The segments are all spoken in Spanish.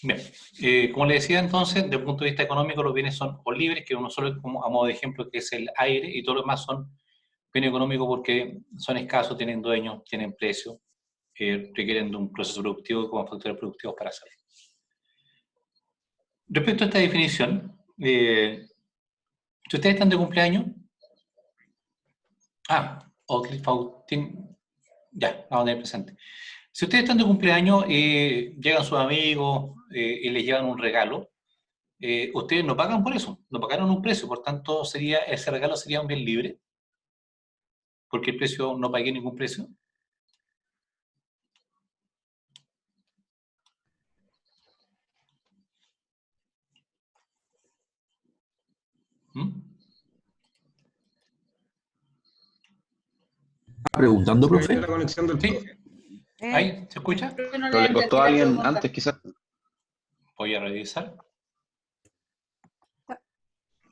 Bien, como le decía entonces, desde el punto de vista económico, los bienes son o libres, que uno solo, como a modo de ejemplo, que es el aire, y todo lo demás son bienes económicos porque son escasos, tienen dueños, tienen precio, requieren de un proceso productivo como factores productivos para hacerlo. Respecto a esta definición, si ustedes están de cumpleaños, Faustín, ya, vamos a tener presente. Si ustedes están de cumpleaños y llegan sus amigos y les llevan un regalo, ustedes no pagan por eso, no pagaron un precio, por tanto ese regalo sería un bien libre, porque el precio no pagué ningún precio. ¿Mm? Preguntando, Se cayó profe. la conexión del ¿Sí? profe. ¿Ahí? ¿Se escucha? No Pero le costó a alguien pregunta. antes, quizás. Voy a revisar.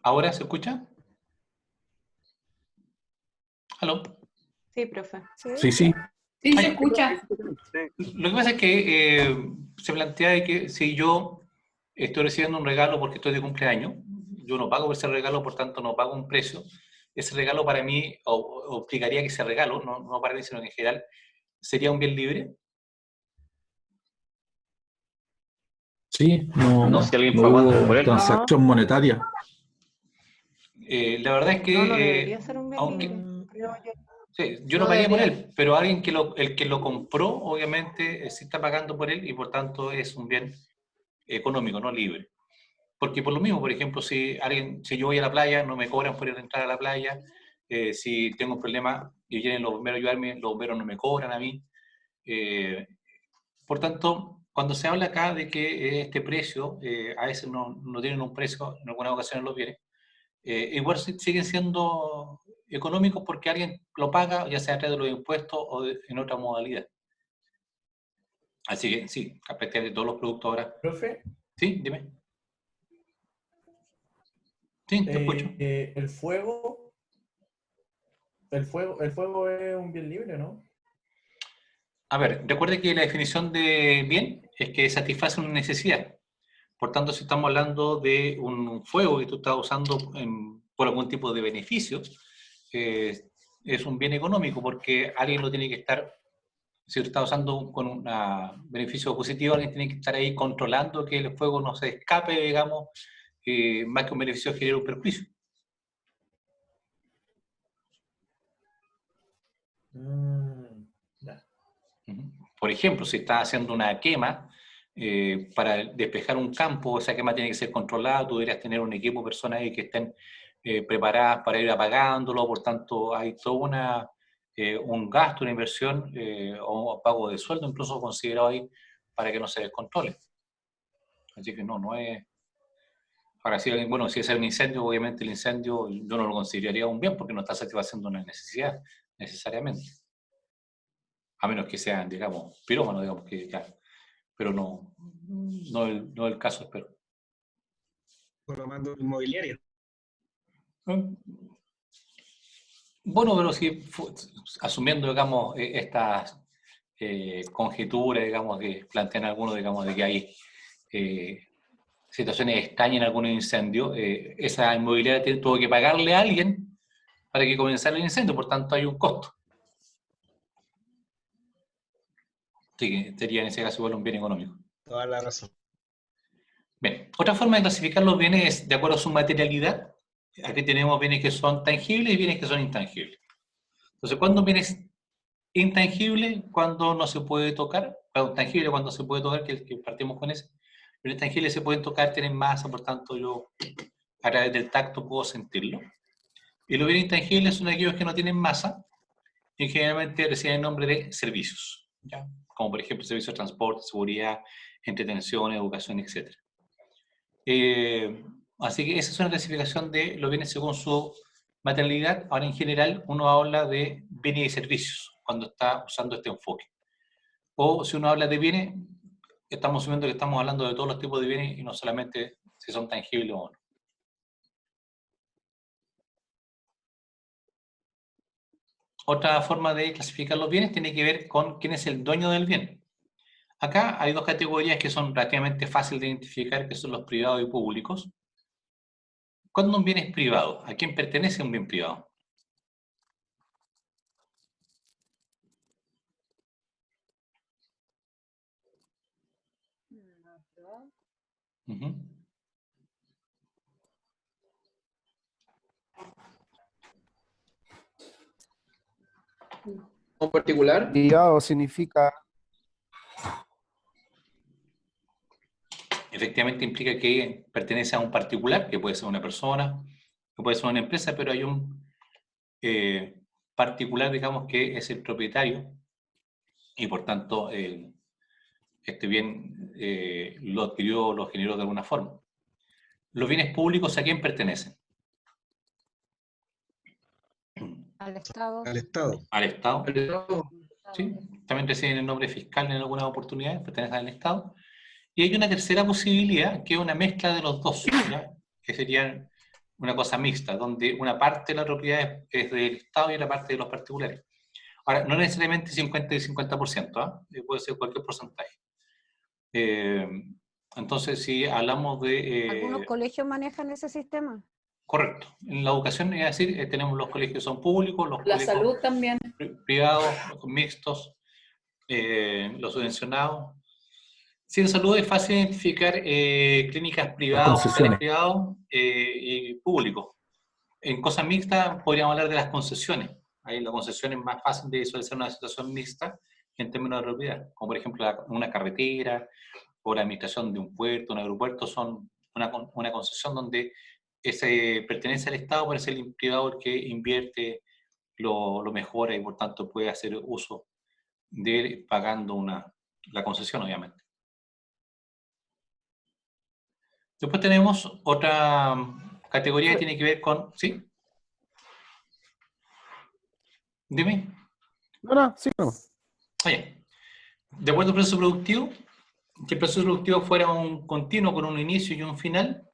¿Ahora se escucha? ¿Aló? Sí, profe. Sí, sí. Sí, se Ay, escucha. lo que pasa es que se plantea de que si yo estoy recibiendo un regalo porque estoy de cumpleaños, yo no pago por ese regalo, por tanto no pago un precio. Ese regalo para mí, o implicaría que ese regalo, no para mí, sino que en general, sería un bien libre. Sí, no, No, si alguien no pagó antes por hubo él. transacción monetaria. La verdad es que, No debería ser un bien aunque libre, creo yo. sí, yo no No pagué por debería. él, pero alguien el que lo compró, obviamente, sí está pagando por él y por tanto es un bien económico, no libre. Porque por lo mismo, por ejemplo, si yo voy a la playa, no me cobran por ir a entrar a la playa. Si tengo un problema y vienen los bomberos a ayudarme, los bomberos no me cobran a mí. Eh, por tanto, cuando se habla acá de que este precio, a veces no tienen un precio, en algunas ocasiones lo viene, igual siguen siendo económicos porque alguien lo paga, ya sea a través de los impuestos o en otra modalidad. Así que sí, a partir de todos los productos ahora. Profe, Sí, dime. Sí, te escucho. el fuego es un bien libre, ¿no? A ver, recuerde que la definición de bien es que satisface una necesidad. Por tanto, si estamos hablando de un fuego que tú estás usando por algún tipo de beneficio, eh, es un bien económico porque alguien lo tiene que estar, si lo está usando con un beneficio positivo, alguien tiene que estar ahí controlando que el fuego no se escape, digamos, más que un beneficio genere un perjuicio. Ya. Por ejemplo, si estás haciendo una quema para despejar un campo, esa quema tiene que ser controlada, tú deberías tener un equipo de personas ahí que estén preparadas para ir apagándolo, por tanto hay todo un gasto, una inversión o pago de sueldo incluso considerado ahí para que no se descontrole. Así que no es... Ahora, bueno, si es un incendio, obviamente el incendio yo no lo consideraría un bien porque no está satisfaciendo una necesidad necesariamente. A menos que sean, digamos, pirómanos, digamos que ya, pero no el caso, espero. Por lo mando inmobiliario. Bueno, pero si asumiendo, digamos, estas conjeturas, digamos, que plantean algunos, digamos, de que hay situaciones extrañas en algún incendio, esa inmobiliaria tuvo que pagarle a alguien para que comenzara el incendio, por tanto hay un costo. Así que sería en ese caso igual un bien económico. Toda la razón. Bien, otra forma de clasificar los bienes es de acuerdo a su materialidad. Aquí tenemos bienes que son tangibles y bienes que son intangibles. Entonces, ¿cuándo un bien es intangible? Cuando no se puede tocar. Bueno, tangible cuando se puede tocar, que partimos con ese. Los intangibles se pueden tocar, tienen masa, por tanto yo a través del tacto puedo sentirlo. Y los bienes intangibles son aquellos que no tienen masa y generalmente reciben el nombre de servicios, ¿ya? Como por ejemplo servicios de transporte, seguridad, entretención, educación, etc. Así que esa es una clasificación de los bienes según su materialidad. Ahora, en general, uno habla de bienes y servicios cuando está usando este enfoque. O si uno habla de bienes, estamos asumiendo que estamos hablando de todos los tipos de bienes y no solamente si son tangibles o no. Otra forma de clasificar los bienes tiene que ver con quién es el dueño del bien. Acá hay dos categorías que son relativamente fáciles de identificar, que son los privados y públicos. ¿Cuándo un bien es privado? ¿A quién pertenece un bien privado? Ujú. ¿Un particular? Privado significa Efectivamente implica que pertenece a un particular, que puede ser una persona, que puede ser una empresa, pero hay un particular, digamos, que es el propietario y por tanto este bien lo adquirió, lo generó de alguna forma. Los bienes públicos, ¿a quién pertenecen? Al Estado. Al Estado. Al Estado. ¿Al Estado? ¿Sí? También reciben el nombre fiscal en algunas oportunidades, pertenecen al Estado. Y hay una tercera posibilidad, que es una mezcla de los dos, ¿ya? Que sería una cosa mixta, donde una parte de la propiedad es del Estado y otra parte de los particulares. Ahora, no necesariamente 50 y 50%, ¿ah? Puede ser cualquier porcentaje. Entonces, si hablamos de... ¿Algunos colegios manejan ese sistema? Correcto. En la educación, es decir, tenemos los colegios que son públicos, los La colegios salud también. privados, mixtos, los subvencionados. Sí, en salud es fácil identificar clínicas privadas, hospitales concesiones. privados y públicos. En cosas mixtas podríamos hablar de las concesiones. Ahí la concesión es más fácil de visualizar una situación mixta en términos de propiedad, como por ejemplo una carretera o la administración de un puerto, un aeropuerto, son una concesión donde ese pertenece al Estado, pero es el privado el que invierte, lo mejora y por tanto puede hacer uso de él pagando la concesión, obviamente. Después tenemos otra categoría que tiene que ver con... ¿Sí? Dime. No, sí, no. Oye, de acuerdo al proceso productivo, si el proceso productivo fuera un continuo con un inicio y un final,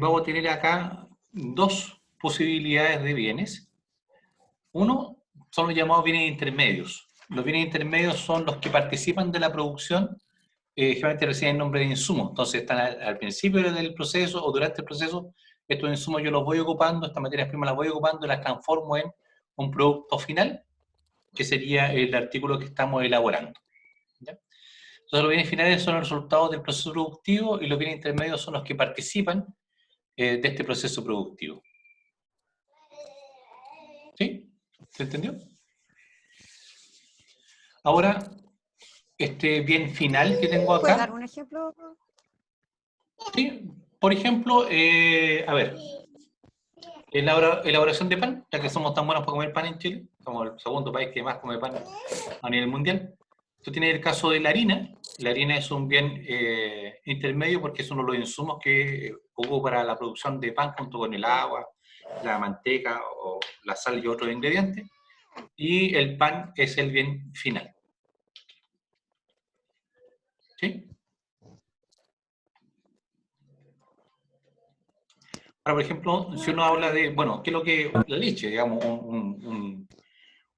vamos a tener acá dos posibilidades de bienes. Uno son los llamados bienes intermedios. Los bienes intermedios son los que participan de la producción, generalmente reciben nombre de insumos. Entonces están al principio del proceso o durante el proceso, estos insumos yo los voy ocupando, estas materias primas las voy ocupando y las transformo en un producto final, que sería el artículo que estamos elaborando. ¿Ya? Entonces los bienes finales son los resultados del proceso productivo y los bienes intermedios son los que participan de este proceso productivo. ¿Sí? ¿Se entendió? Ahora, este bien final que tengo ¿Puedes dar acá, un ejemplo? ¿sí? Por ejemplo, a ver, elaboración de pan, ya que somos tan buenos para comer pan en Chile, somos el segundo país que más come pan a nivel mundial. Tú tienes el caso de la harina. La harina es un bien intermedio porque es uno de los insumos que ocupo para la producción de pan junto con el agua, la manteca o la sal y otros ingredientes. Y el pan es el bien final. ¿Sí? Ahora, por ejemplo, si uno habla de, bueno, ¿qué es lo que la leche? Digamos,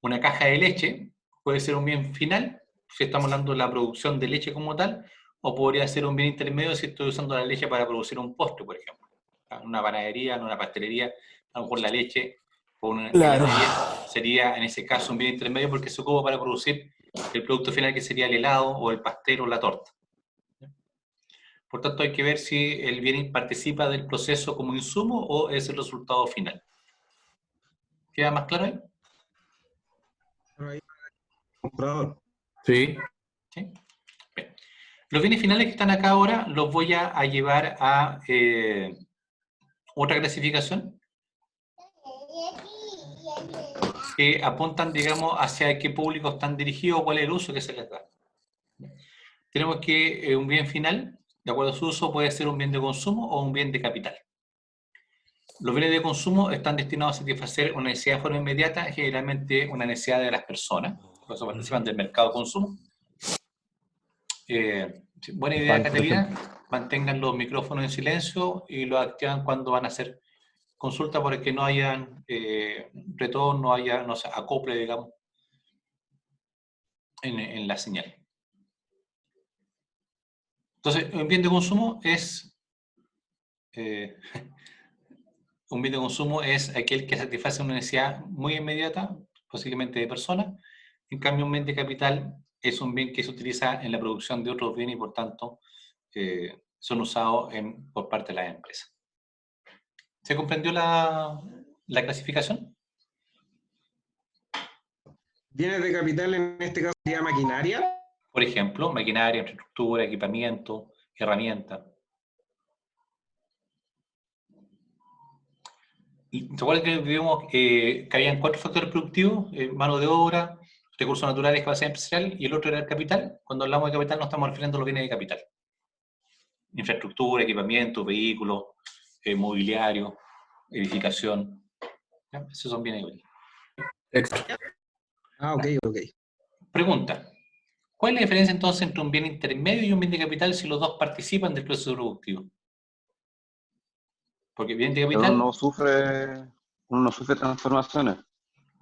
una caja de leche puede ser un bien final, si estamos hablando de la producción de leche como tal, o podría ser un bien intermedio si estoy usando la leche para producir un postre, por ejemplo. En una panadería, en una pastelería, a lo mejor la leche o una Claro. heladería sería en ese caso un bien intermedio porque se ocupa para producir el producto final que sería el helado o el pastel o la torta. Por tanto, hay que ver si el bien participa del proceso como insumo o es el resultado final. ¿Queda más claro ahí? Comprador. Sí. ¿Sí? Bien. Los bienes finales que están acá ahora los voy a llevar a otra clasificación que apuntan, digamos, hacia qué público están dirigidos o cuál es el uso que se les da. Tenemos que un bien final, de acuerdo a su uso, puede ser un bien de consumo o un bien de capital. Los bienes de consumo están destinados a satisfacer una necesidad de forma inmediata, generalmente una necesidad de las personas, por eso participan del mercado de consumo. Buena idea, Catalina, mantengan los micrófonos en silencio y los activan cuando van a hacer consulta para que no hayan retorno, no se acople, digamos, en la señal. Entonces, un bien de consumo es... un bien de consumo es aquel que satisface una necesidad muy inmediata, posiblemente de personas. En cambio, un bien de capital es un bien que se utiliza en la producción de otros bienes y, por tanto, son usados por parte de las empresas. ¿Se comprendió la clasificación? Bienes de capital en este caso sería maquinaria. Por ejemplo, maquinaria, infraestructura, equipamiento, herramienta. ¿Se acuerdan que vimos que habían 4 factores productivos? Mano de obra, recursos naturales, capacidad empresarial, y el otro era el capital. Cuando hablamos de capital nos estamos refiriendo a los bienes de capital. Infraestructura, equipamiento, vehículos, mobiliario, edificación. ¿Ya? Esos son bienes de capital. Extra. Ah, ok, ok. Pregunta. ¿Cuál es la diferencia entonces entre un bien intermedio y un bien de capital si los dos participan del proceso productivo? Porque bien de Pero capital... uno no sufre transformaciones.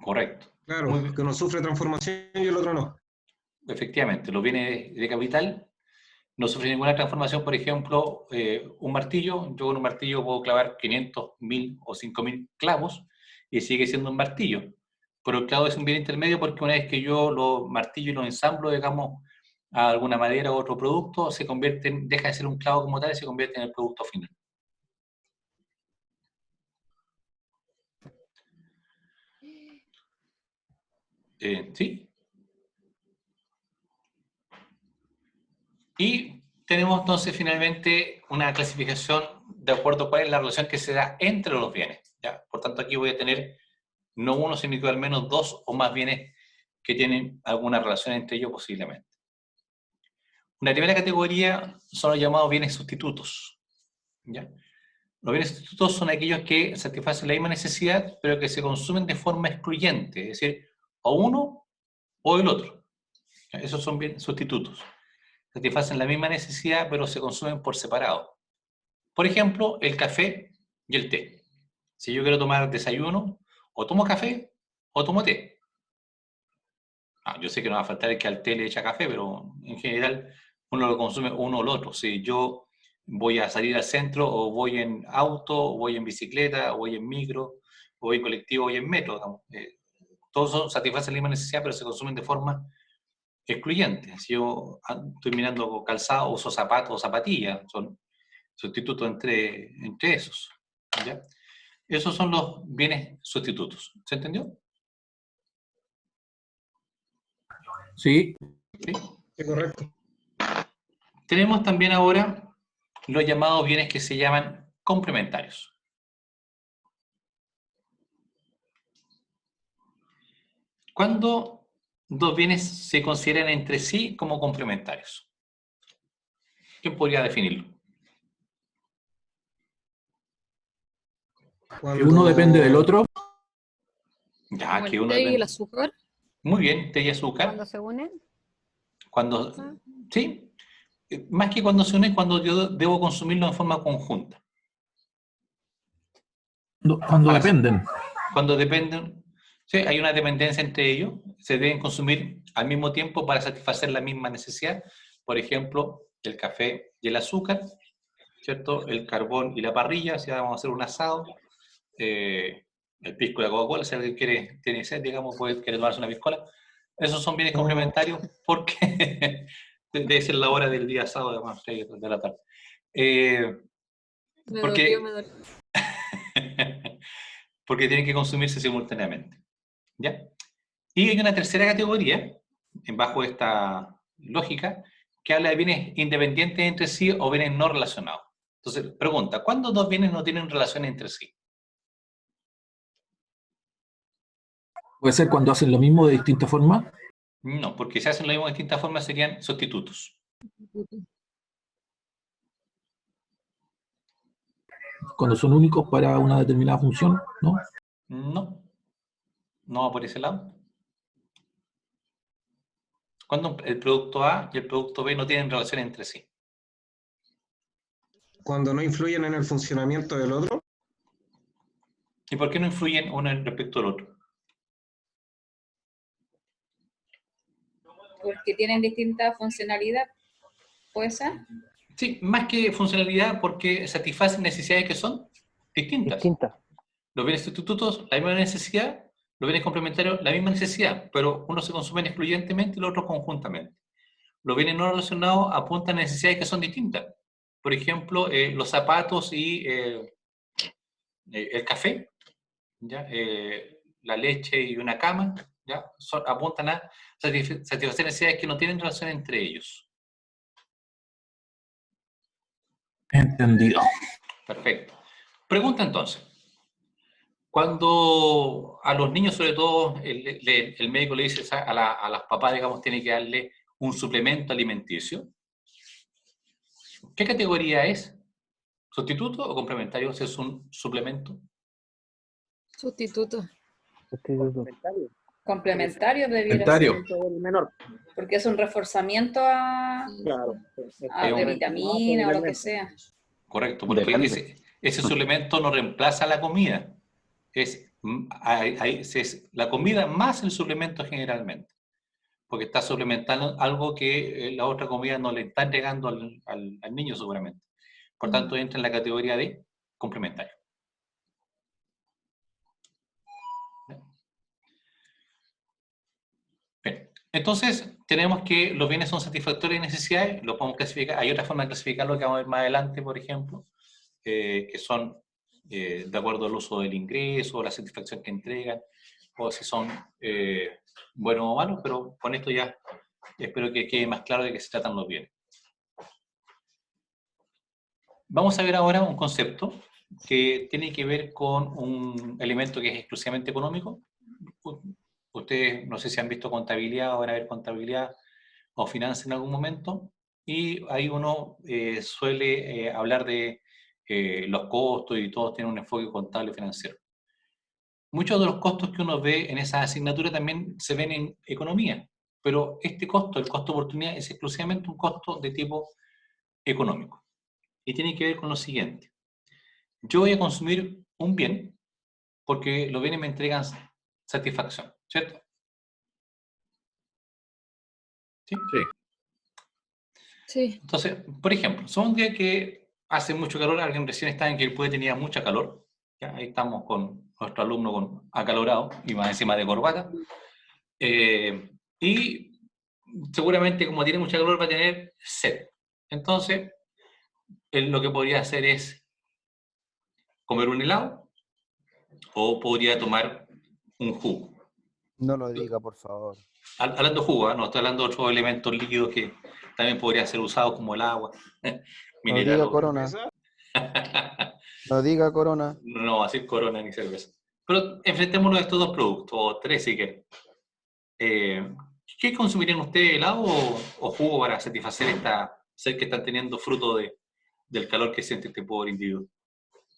Correcto. Claro, Muy bien. que uno sufre transformación y el otro no. Efectivamente, los bienes de capital no sufren ninguna transformación. Por ejemplo, un martillo, yo con un martillo puedo clavar 500, 1000 o 5000 clavos y sigue siendo un martillo. Pero el clavo es un bien intermedio porque una vez que yo lo martillo y lo ensamblo, digamos, a alguna madera u otro producto, se convierte deja de ser un clavo como tal y se convierte en el producto final. ¿Sí? Y tenemos entonces finalmente una clasificación de acuerdo a cuál es la relación que se da entre los bienes. ¿Ya? Por tanto, aquí voy a tener no uno, sino que al menos 2 o más bienes que tienen alguna relación entre ellos posiblemente. Una primera categoría son los llamados bienes sustitutos. ¿Ya? Los bienes sustitutos son aquellos que satisfacen la misma necesidad, pero que se consumen de forma excluyente, es decir, o uno o el otro. ¿Ya? Esos son bienes sustitutos. Satisfacen la misma necesidad, pero se consumen por separado. Por ejemplo, el café y el té. Si yo quiero tomar desayuno, o tomo café o tomo té. Yo sé que no va a faltar el que al té le echa café, pero en general uno lo consume uno o el otro. Si yo voy a salir al centro, o voy en auto, o voy en bicicleta, o voy en micro, o voy en colectivo, o voy en metro, digamos. Todos satisfacen la misma necesidad, pero se consumen de forma excluyente. Si yo estoy mirando calzado, uso zapatos o zapatillas, son sustitutos entre esos. ¿Ya? Esos son los bienes sustitutos. ¿Se entendió? Sí. ¿Sí? Sí, correcto. Tenemos también ahora los llamados bienes que se llaman complementarios. ¿Cuándo dos bienes se consideran entre sí como complementarios? ¿Quién podría definirlo? Que uno depende del otro. Ya, Como que el uno té y el depende. azúcar. Muy bien, té y azúcar. Cuando se unen. Cuando, sí, más que cuando se unen, cuando yo debo consumirlo en forma conjunta. Cuando Ahora, dependen. Cuando dependen, sí, hay una dependencia entre ellos, se deben consumir al mismo tiempo para satisfacer la misma necesidad. Por ejemplo, el café y el azúcar, ¿cierto? El carbón y la parrilla, si vamos a hacer un asado, el pisco y la Coca-Cola, si alguien tiene sed, digamos, quiere tomarse una piscola. Esos son bienes complementarios porque debe ser la hora del día sábado, además, 6 de la tarde. Me Porque, dolió. porque tienen que consumirse simultáneamente. ¿Ya? Y hay una tercera categoría, bajo esta lógica, que habla de bienes independientes entre sí o bienes no relacionados. Entonces, pregunta, ¿cuándo dos bienes no tienen relación entre sí? Puede ser cuando hacen lo mismo de distinta forma. No, porque si hacen lo mismo de distintas formas serían sustitutos. Cuando son únicos para una determinada función, ¿no? No, no va por ese lado. Cuando el producto A y el producto B no tienen relación entre sí. Cuando no influyen en el funcionamiento del otro. ¿Y por qué no influyen uno respecto al otro? Porque tienen distinta funcionalidad. ¿Puede ser? Sí, más que funcionalidad, porque satisfacen necesidades que son distintas. Distinta. Los bienes sustitutos, la misma necesidad, los bienes complementarios, la misma necesidad, pero unos se consumen excluyentemente y los otros conjuntamente. Los bienes no relacionados apuntan a necesidades que son distintas. Por ejemplo, los zapatos y el café, ¿ya? La leche y una cama, ¿ya? Apuntan a satisfacer necesidades que no tienen relación entre ellos. Entendido. Perfecto. Pregunta entonces. Cuando a los niños, sobre todo, el médico le dice a las papás, digamos, tiene que darle un suplemento alimenticio, ¿qué categoría es? ¿Sustituto o complementario? Si es un suplemento. Sustituto. Sustituto. Complementario debiera Comentario. ser, porque es un reforzamiento a de vitamina o lo que sea. Correcto, porque Depende. ese suplemento no reemplaza la comida. Es la comida más el suplemento generalmente. Porque está suplementando algo que la otra comida no le está entregando al niño seguramente. Por tanto, entra en la categoría de complementario. Bien. Entonces, tenemos que los bienes son satisfactorios de necesidades, lo podemos clasificar. Hay otra forma de clasificarlo que vamos a ver más adelante, por ejemplo, que son de acuerdo al uso del ingreso, o la satisfacción que entregan, o si son buenos o malos, pero con esto ya espero que quede más claro de qué se tratan los bienes. Vamos a ver ahora un concepto que tiene que ver con un elemento que es exclusivamente económico. Ustedes no sé si han visto contabilidad o van a ver contabilidad o finanzas en algún momento, y ahí uno suele hablar de los costos y todos tienen un enfoque contable financiero. Muchos de los costos que uno ve en esa asignatura también se ven en economía, pero este costo, el costo de oportunidad, es exclusivamente un costo de tipo económico. Y tiene que ver con lo siguiente. Yo voy a consumir un bien porque los bienes me entregan satisfacción, ¿cierto? ¿Sí? Sí. Sí. Entonces, por ejemplo, son un día que hace mucho calor, alguien recién está en que el puede tenía mucha calor, ¿ya? Ahí estamos con nuestro alumno con acalorado y más encima de corbata, y seguramente como tiene mucha calor va a tener sed. Entonces, él lo que podría hacer es comer un helado o podría tomar un jugo. No lo diga, por favor. Hablando de jugo, ¿eh? No estoy hablando de otros elementos líquidos que también podrían ser usados como el agua, No mineral. diga Corona. No diga Corona. No va a ser Corona ni cerveza. Pero enfrentémonos a estos dos productos, o tres si quieren. ¿Qué consumirían ustedes, helado o jugo para satisfacer esta sed que están teniendo fruto del calor que siente este pobre individuo?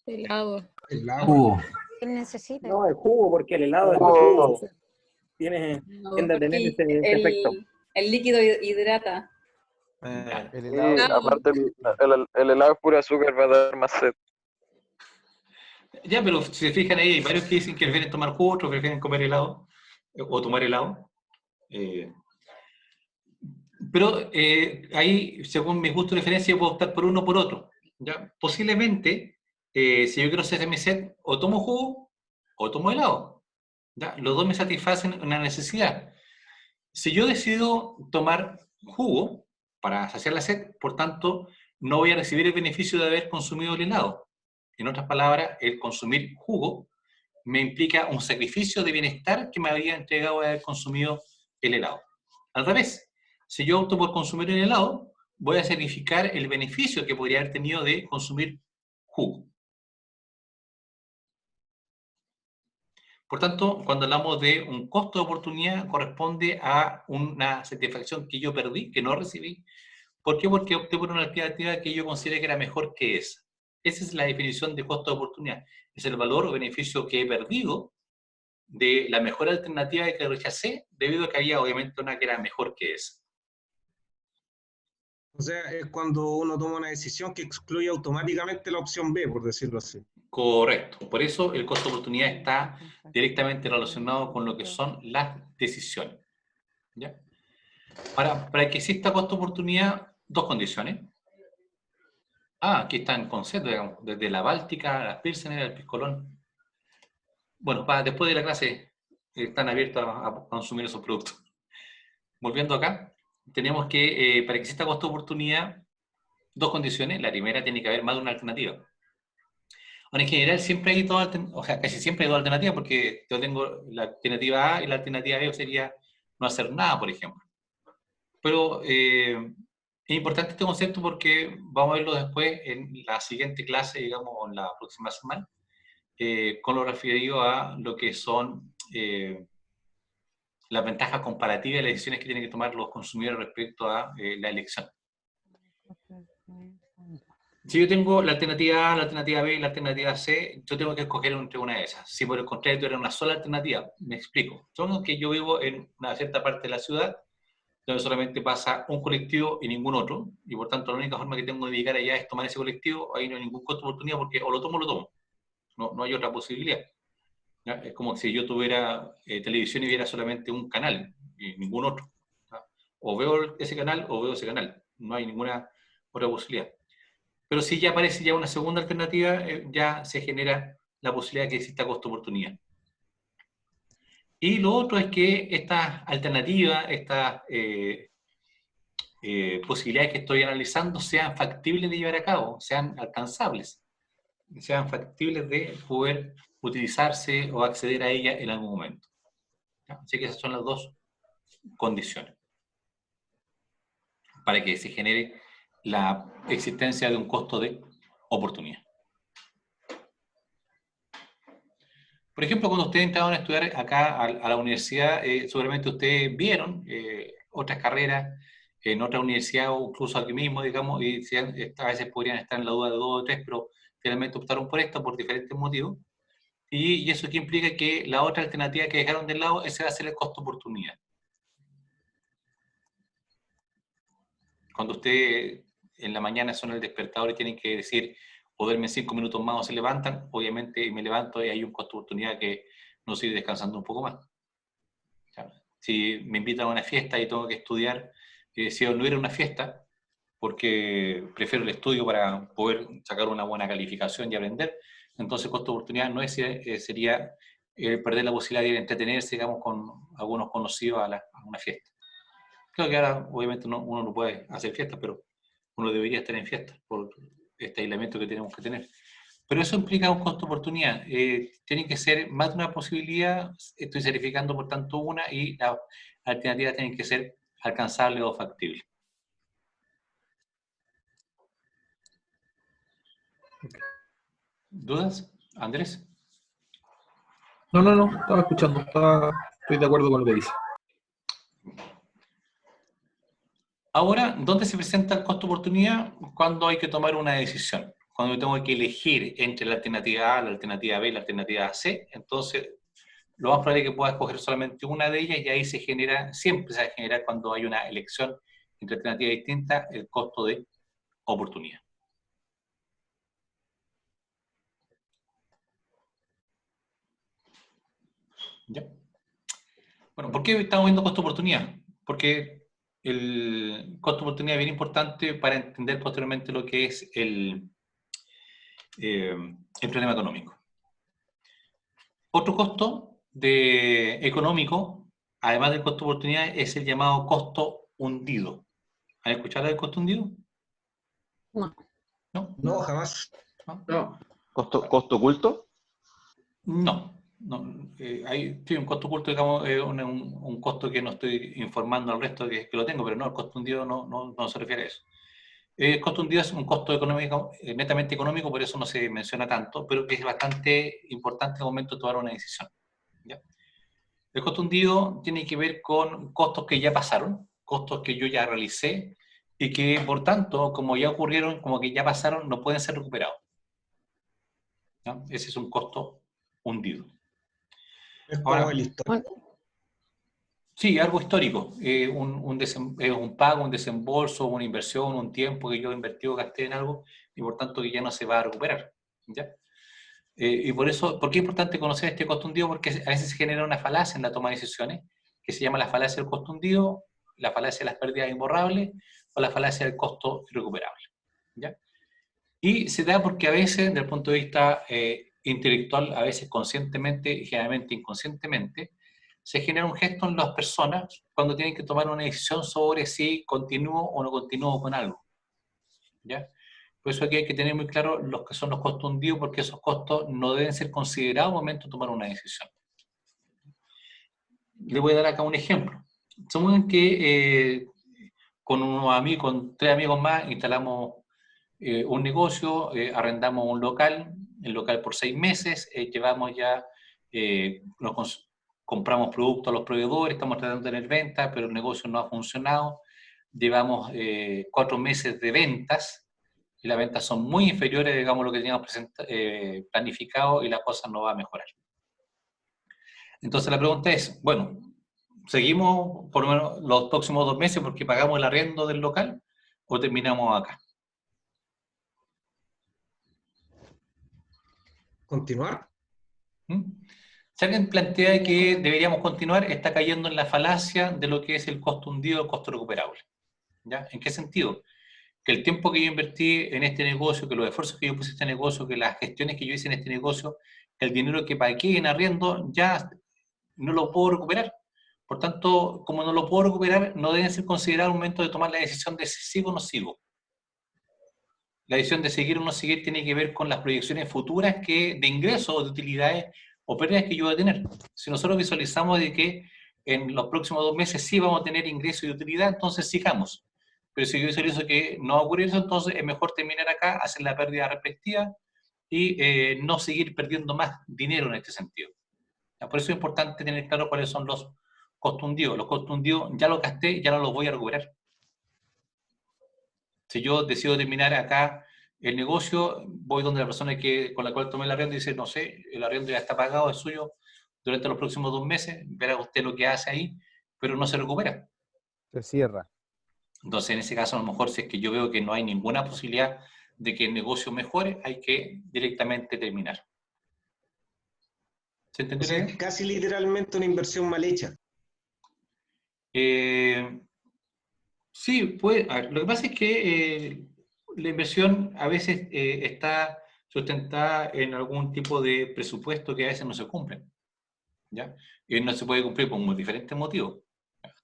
Helado. El agua. Jugo. Que necesite. No, el jugo, porque el helado Jugo. tiende No, a tener porque ese efecto. el líquido hidrata. El Sí, helado. aparte el helado es puro azúcar, va a dar más sed. Ya, pero si se fijan ahí, hay varios que dicen que prefieren tomar jugo, otros prefieren comer helado, o tomar helado. Pero ahí, según mi gusto de referencia, yo puedo optar por uno o por otro. ¿Ya? Posiblemente, si yo quiero hacer mi sed, o tomo jugo o tomo helado. ¿Ya? Los dos me satisfacen una necesidad. Si yo decido tomar jugo para saciar la sed, por tanto, no voy a recibir el beneficio de haber consumido el helado. En otras palabras, el consumir jugo me implica un sacrificio de bienestar que me había entregado de haber consumido el helado. Al revés, si yo opto por consumir el helado, voy a sacrificar el beneficio que podría haber tenido de consumir jugo. Por tanto, cuando hablamos de un costo de oportunidad, corresponde a una satisfacción que yo perdí, que no recibí. ¿Por qué? Porque opté por una alternativa que yo consideré que era mejor que esa. Esa es la definición de costo de oportunidad. Es el valor o beneficio que he perdido de la mejor alternativa que rechacé, debido a que había obviamente una que era mejor que esa. O sea, es cuando uno toma una decisión que excluye automáticamente la opción B, por decirlo así. Correcto. Por eso el costo de oportunidad está directamente relacionado con lo que son las decisiones. ¿Ya? Para que exista costo de oportunidad, dos condiciones. Aquí están con Z, digamos, desde la Báltica, las Pilsener, el Piscolón. Bueno, después de la clase están abiertos a consumir esos productos. Volviendo acá, tenemos que, para que exista costo de oportunidad, dos condiciones. La primera, tiene que haber más de una alternativa. Ahora, en general, siempre hay dos alternativas, o sea, casi siempre hay dos alternativas, porque yo tengo la alternativa A y la alternativa B sería no hacer nada, por ejemplo. Pero es importante este concepto porque vamos a verlo después en la siguiente clase, digamos, en la próxima semana, con lo referido a lo que son las ventajas comparativas y las decisiones que tienen que tomar los consumidores respecto a la elección. Si yo tengo la alternativa A, la alternativa B y la alternativa C, yo tengo que escoger entre una de esas. Si por el contrario tuviera una sola alternativa, me explico. Son que yo vivo en una cierta parte de la ciudad, donde solamente pasa un colectivo y ningún otro, y por tanto la única forma que tengo de llegar allá es tomar ese colectivo, ahí no hay ningún costo de oportunidad, porque o lo tomo o lo tomo. No hay otra posibilidad. ¿Ya? Es como si yo tuviera televisión y viera solamente un canal, y ningún otro. ¿Ya? O veo ese canal o veo ese canal. No hay ninguna otra posibilidad. Pero si ya aparece ya una segunda alternativa, ya se genera la posibilidad de que exista costo-oportunidad. Y lo otro es que estas alternativas, estas posibilidades que estoy analizando sean factibles de llevar a cabo, sean alcanzables, sean factibles de poder utilizarse o acceder a ellas en algún momento. ¿Ya? Así que esas son las dos condiciones para que se genere la existencia de un costo de oportunidad. Por ejemplo, cuando ustedes entraron a estudiar acá a la universidad, seguramente ustedes vieron otras carreras en otra universidad o incluso aquí mismo, digamos, y a veces podrían estar en la duda de 2 o 3, pero finalmente optaron por esta por diferentes motivos. Y eso que implica que la otra alternativa que dejaron de lado, ese va a ser el costo-oportunidad. Cuando ustedes en la mañana son el despertador y tienen que decir o duermen 5 minutos más o se levantan, obviamente me levanto y hay un costo de oportunidad que no estoy descansando un poco más. Si me invitan a una fiesta y tengo que estudiar, si no hubiera una fiesta, porque prefiero el estudio para poder sacar una buena calificación y aprender, entonces el costo de oportunidad no es, sería perder la posibilidad de entretenerse, digamos, con algunos conocidos a una fiesta. Creo que ahora, obviamente, uno no puede hacer fiestas, pero uno debería estar en fiestas por este aislamiento que tenemos que tener. Pero eso implica un costo de oportunidad. Tienen que ser más de una posibilidad, estoy verificando por tanto una, y las alternativas tienen que ser alcanzables o factibles. ¿Dudas, Andrés? No, estaba escuchando, estoy de acuerdo con lo que dice. Ahora, ¿dónde se presenta el costo de oportunidad? Cuando hay que tomar una decisión. Cuando tengo que elegir entre la alternativa A, la alternativa B y la alternativa C, entonces lo más probable es que pueda escoger solamente una de ellas y ahí se genera, siempre se va a generar cuando hay una elección entre alternativas distintas, el costo de oportunidad. ¿Ya? Bueno, ¿por qué estamos viendo costo de oportunidad? Porque el costo de oportunidad es bien importante para entender posteriormente lo que es el problema económico. Otro costo económico, además del costo de oportunidad, es el llamado costo hundido. ¿Han escuchado del costo hundido? No. ¿No? No, jamás. ¿No? ¿Costo oculto? No. Hay un costo oculto, digamos, un costo que no estoy informando al resto que lo tengo, pero no, el costo hundido no se refiere a eso. El costo hundido es un costo económico, netamente económico, por eso no se menciona tanto, pero que es bastante importante al momento de tomar una decisión. ¿Ya? El costo hundido tiene que ver con costos que ya pasaron, costos que yo ya realicé, y que, por tanto, como ya ocurrieron, como que ya pasaron, no pueden ser recuperados. ¿Ya? Ese es un costo hundido. Es como Ahora, el histórico. Sí, algo histórico, un pago, un desembolso, una inversión, un tiempo que yo he invertido, gasté en algo, y por tanto que ya no se va a recuperar. ¿Ya? Y por eso, ¿por qué es importante conocer este costo hundido? Porque a veces se genera una falacia en la toma de decisiones, que se llama la falacia del costo hundido, la falacia de las pérdidas imborrables, o la falacia del costo irrecuperable. ¿Ya? Y se da porque a veces, desde el punto de vista intelectual, a veces conscientemente y generalmente inconscientemente, se genera un gesto en las personas cuando tienen que tomar una decisión sobre si continúo o no continúo con algo. ¿Ya? Por eso aquí hay que tener muy claro los que son los costos hundidos, porque esos costos no deben ser considerados al momento de tomar una decisión. Le voy a dar acá un ejemplo. Supongan que con 3 amigos más instalamos un negocio, arrendamos un local, el local por 6 meses, llevamos ya, compramos productos a los proveedores, estamos tratando de tener ventas, pero el negocio no ha funcionado. Llevamos 4 meses de ventas y las ventas son muy inferiores, digamos, a lo que teníamos planificado y la cosa no va a mejorar. Entonces la pregunta es, bueno, ¿seguimos por lo menos los próximos 2 meses porque pagamos el arriendo del local o terminamos acá? ¿Continuar? Si alguien plantea que deberíamos continuar, está cayendo en la falacia de lo que es el costo hundido o el costo recuperable. ¿Ya? ¿En qué sentido? Que el tiempo que yo invertí en este negocio, que los esfuerzos que yo puse en este negocio, que las gestiones que yo hice en este negocio, que el dinero que pagué en arriendo, ya no lo puedo recuperar. Por tanto, como no lo puedo recuperar, no debe ser considerado el momento de tomar la decisión de si sigo o no sigo. La decisión de seguir o no seguir tiene que ver con las proyecciones futuras de ingresos o de utilidades o pérdidas que yo voy a tener. Si nosotros visualizamos de que en los próximos 2 meses sí vamos a tener ingresos y utilidad, entonces sigamos. Pero si yo visualizo que no va a ocurrir eso, entonces es mejor terminar acá, hacer la pérdida respectiva y no seguir perdiendo más dinero en este sentido. Por eso es importante tener claro cuáles son los costos hundidos. Los costos hundidos ya los gasté, ya no los voy a recuperar. Si yo decido terminar acá el negocio, voy donde la persona con la cual tomé el arriendo y dice, no sé, el arriendo ya está pagado, es suyo durante los próximos 2 meses, verá usted lo que hace ahí, pero no se recupera. Se cierra. Entonces, en ese caso, a lo mejor, si es que yo veo que no hay ninguna posibilidad de que el negocio mejore, hay que directamente terminar. ¿Se entendió? O sea, es casi literalmente una inversión mal hecha. Sí, pues, lo que pasa es que la inversión a veces está sustentada en algún tipo de presupuesto que a veces no se cumple, ¿ya? Y no se puede cumplir por diferentes motivos.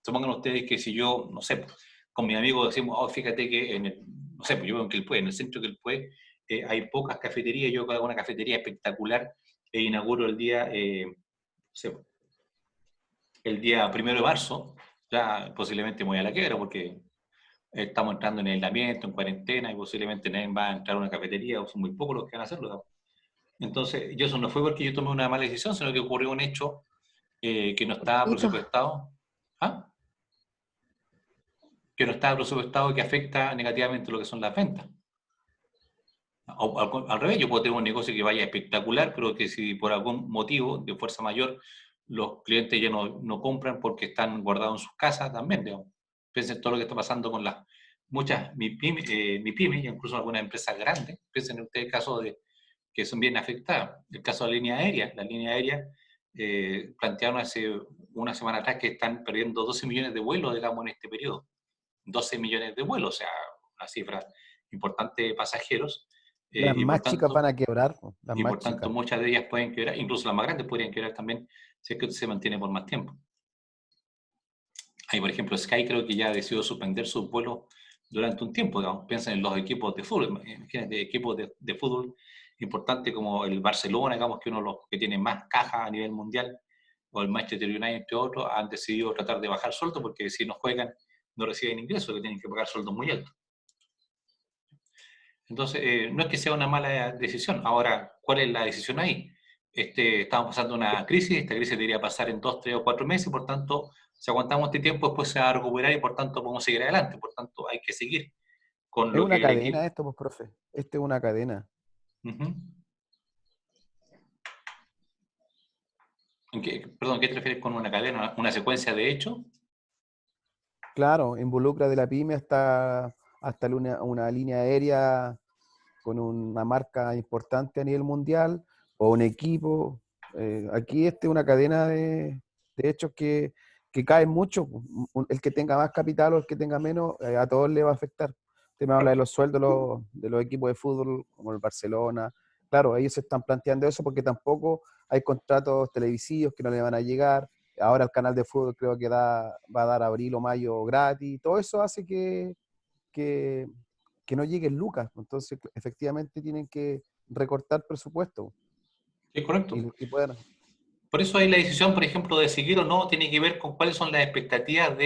Supongan ustedes que si yo, no sé, con mi amigo decimos, oh, fíjate que no sé, pues yo vivo en Quilpué, en el centro de Quilpué hay pocas cafeterías, yo hago una cafetería espectacular e inauguro el día, no sé, el día 1 de marzo, ya posiblemente me voy a la quiebra porque estamos entrando en aislamiento, en cuarentena, y posiblemente nadie va a entrar a una cafetería, o son muy pocos los que van a hacerlo, ¿no? Entonces, eso no fue porque yo tomé una mala decisión, sino que ocurrió un hecho que no estaba presupuestado. ¿Ah? Que no estaba presupuestado, que afecta negativamente lo que son las ventas. Al revés, yo puedo tener un negocio que vaya espectacular, pero que si por algún motivo de fuerza mayor los clientes ya no compran porque están guardados en sus casas, también, digamos. Piensen en todo lo que está pasando con muchas MIPYME, y incluso algunas empresas grandes. Piensen en ustedes casos que son bien afectadas. El caso de la línea aérea. La línea aérea plantearon hace una semana atrás que están perdiendo 12 millones de vuelos, digamos, en este periodo. 12 millones de vuelos, o sea, una cifra importante de pasajeros. Las más chicas van a quebrar. Y por tanto, muchas de ellas pueden quebrar, incluso las más grandes podrían quebrar también, si es que se mantiene por más tiempo. Ahí, por ejemplo, Sky creo que ya decidió suspender sus vuelos durante un tiempo, digamos. Piensen en los equipos de fútbol, imagínate, equipos de fútbol importantes como el Barcelona, digamos, que uno de los que tiene más caja a nivel mundial, o el Manchester United, entre otros, han decidido tratar de bajar sueldos porque si no juegan, no reciben ingresos, que tienen que pagar sueldos muy altos. Entonces, no es que sea una mala decisión. Ahora, ¿cuál es la decisión ahí? Estamos pasando una crisis, esta crisis debería pasar en 2, 3 o 4 meses, por tanto, si aguantamos este tiempo, después se va a recuperar y por tanto podemos seguir adelante. Por tanto, hay que seguir con lo que es una cadena esto, pues, profe. Esto es una cadena. Perdón, ¿qué te refieres con una cadena? ¿Una secuencia de hechos? Claro, involucra de la pyme hasta una línea aérea con una marca importante a nivel mundial o un equipo. Aquí es una cadena de hechos que caen mucho. El que tenga más capital o el que tenga menos, a todos le va a afectar. Usted me habla de los sueldos de los equipos de fútbol, como el Barcelona. Claro, ellos se están planteando eso porque tampoco hay contratos televisivos que no le van a llegar. Ahora el canal de fútbol creo que va a dar abril o mayo gratis. Todo eso hace que no lleguen lucas. Entonces, efectivamente, tienen que recortar presupuesto. Es correcto. Y puedan... Por eso hay la decisión, por ejemplo, de seguir o no, tiene que ver con cuáles son las expectativas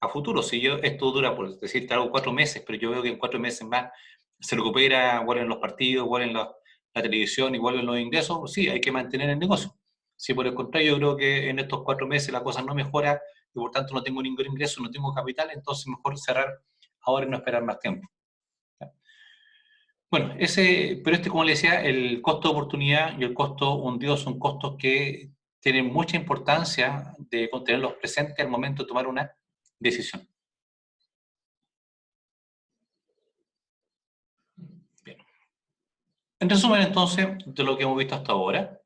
a futuro. Si esto dura, por decirte algo, 4 meses, pero yo veo que en 4 meses más se recupera, vuelven los partidos, vuelven la televisión y vuelven los ingresos, sí, hay que mantener el negocio. Si por el contrario yo creo que en estos 4 meses la cosa no mejora y por tanto no tengo ningún ingreso, no tengo capital, entonces mejor cerrar ahora y no esperar más tiempo. Bueno, pero como le decía, el costo de oportunidad y el costo hundido son costos que tienen mucha importancia de tenerlos presentes al momento de tomar una decisión. Bien. En resumen, entonces, de lo que hemos visto hasta ahora,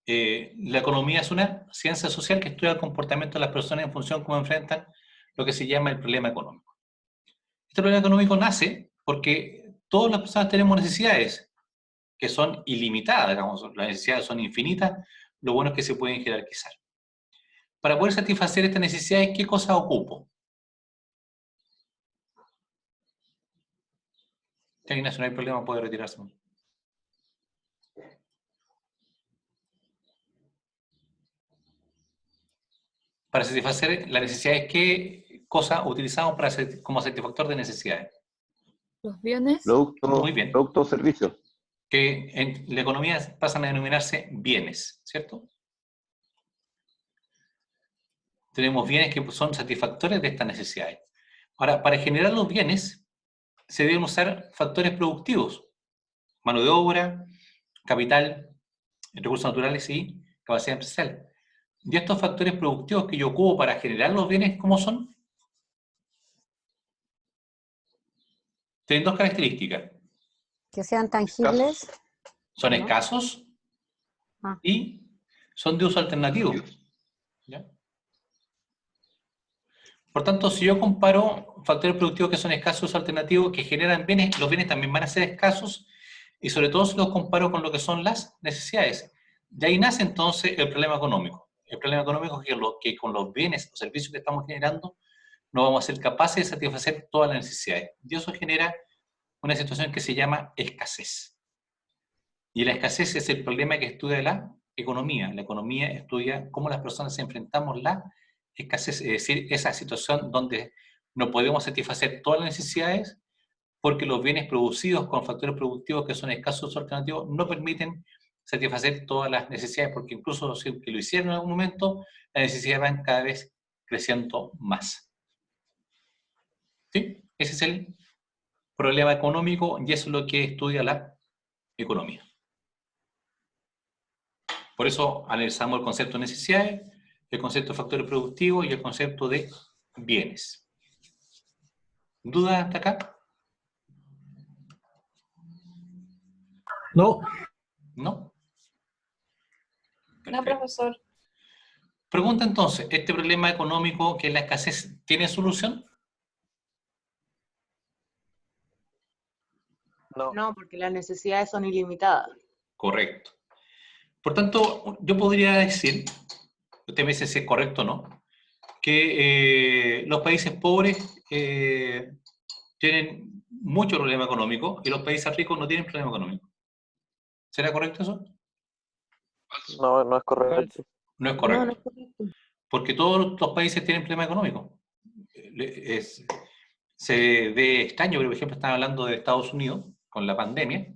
la economía es una ciencia social que estudia el comportamiento de las personas en función de cómo enfrentan lo que se llama el problema económico. Este problema económico nace porque todas las personas tenemos necesidades que son ilimitadas, digamos, las necesidades son infinitas, lo bueno es que se pueden jerarquizar. Para poder satisfacer estas necesidades, ¿qué cosas ocupo? Ya, Ignacio, no hay problema, puede retirarse. Para satisfacer las necesidades, ¿qué cosa utilizamos como satisfactor de necesidades? Los bienes. Muy bien. Productos o servicios. Que en la economía pasan a denominarse bienes, ¿cierto? Tenemos bienes que son satisfactores de estas necesidades. Ahora, para generar los bienes, se deben usar factores productivos, mano de obra, capital, recursos naturales y capacidad empresarial. Y estos factores productivos que yo ocupo para generar los bienes, ¿cómo son? Tienen 2 características. Que sean tangibles. Son escasos y son de uso alternativo. ¿Ya? Por tanto, si yo comparo factores productivos que son escasos y uso alternativo que generan bienes, los bienes también van a ser escasos y sobre todo si los comparo con lo que son las necesidades. De ahí nace entonces el problema económico. El problema económico es que con los bienes o servicios que estamos generando no vamos a ser capaces de satisfacer todas las necesidades. Y eso genera una situación que se llama escasez. Y la escasez es el problema que estudia la economía. La economía estudia cómo las personas enfrentamos la escasez, es decir, esa situación donde no podemos satisfacer todas las necesidades porque los bienes producidos con factores productivos que son escasos o alternativos no permiten satisfacer todas las necesidades, porque incluso si lo hicieron en algún momento, las necesidades van cada vez creciendo más. ¿Sí? Ese es el problema económico y eso es lo que estudia la economía. Por eso analizamos el concepto de necesidades, el concepto de factores productivos y el concepto de bienes. ¿Dudas hasta acá? No. ¿No? No, profesor. Pregunta entonces, ¿este problema económico que es la escasez tiene solución? No, porque las necesidades son ilimitadas. Correcto. Por tanto, yo podría decir, usted me dice si es correcto o no, que los países pobres tienen mucho problema económico y los países ricos no tienen problema económico. ¿Será correcto eso? No, no es correcto. No es correcto. No, no es correcto. Porque todos los países tienen problema económico. Se ve extraño, por ejemplo, están hablando de Estados Unidos con la pandemia,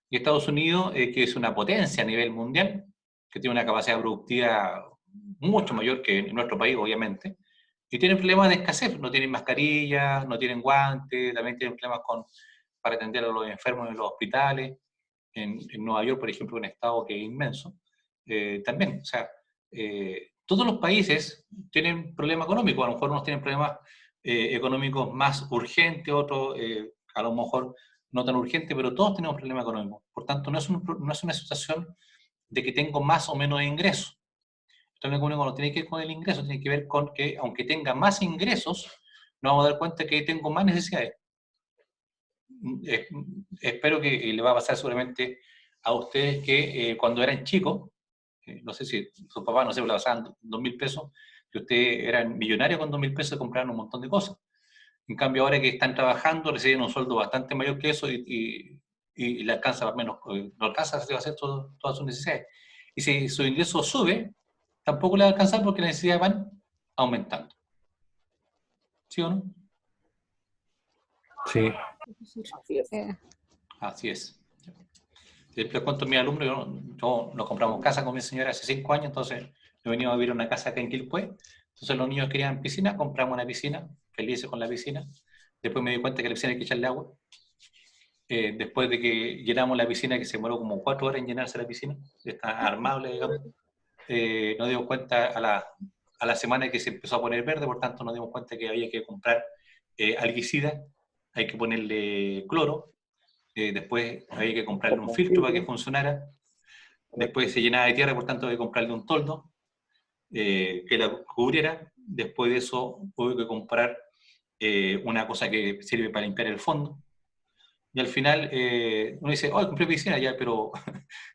y Estados Unidos, que es una potencia a nivel mundial, que tiene una capacidad productiva mucho mayor que nuestro país, obviamente, y tienen problemas de escasez, no tienen mascarillas, no tienen guantes, también tienen problemas para atender a los enfermos en los hospitales. En Nueva York, por ejemplo, un estado que es inmenso, también, o sea, todos los países tienen problemas económicos, a lo mejor unos tienen problemas económicos más urgentes, otros a lo mejor no tan urgentes, pero todos tenemos problemas económicos. Por tanto, no es una situación de que tengo más o menos ingresos. El problema económico no tiene que ver con el ingreso, tiene que ver con que, aunque tenga más ingresos, nos vamos a dar cuenta que tengo más necesidades. espero que le va a pasar seguramente a ustedes que cuando eran chicos, no sé si su papá, no sé, le pasaban 2.000 pesos, que ustedes eran millonarios con 2.000 pesos y compraban un montón de cosas. En cambio, ahora que están trabajando, reciben un sueldo bastante mayor que eso y le alcanza más o menos, no alcanza a hacer todas sus necesidades. Y si su ingreso sube, tampoco le va a alcanzar porque las necesidades van aumentando. ¿Sí o no? Sí. Así es. Así es. Después cuento a mis alumnos, yo nos compramos casa con mi señora hace 5 años, entonces yo venía a vivir en una casa acá en Quilpué, entonces los niños querían piscina, compramos una piscina, felices con la piscina, después me di cuenta que a la piscina hay que echarle agua, después de que llenamos la piscina, que se demoró como 4 horas en llenarse la piscina, está armable, digamos, nos dimos cuenta a la semana que se empezó a poner verde, por tanto nos dimos cuenta que había que comprar algicida, hay que ponerle cloro, después había que comprarle un filtro para que funcionara, después se llenaba de tierra, por tanto había que comprarle un toldo que la cubriera, después de eso hubo que comprar una cosa que sirve para limpiar el fondo, y al final uno dice, oh, compré piscina ya, pero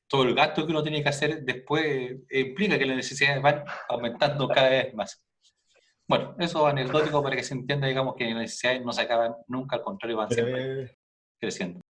todo el gasto que uno tiene que hacer después implica que las necesidades van aumentando cada vez más. Bueno, eso es anecdótico para que se entienda, digamos, que las necesidades no se acaban nunca, al contrario, van siempre creciendo.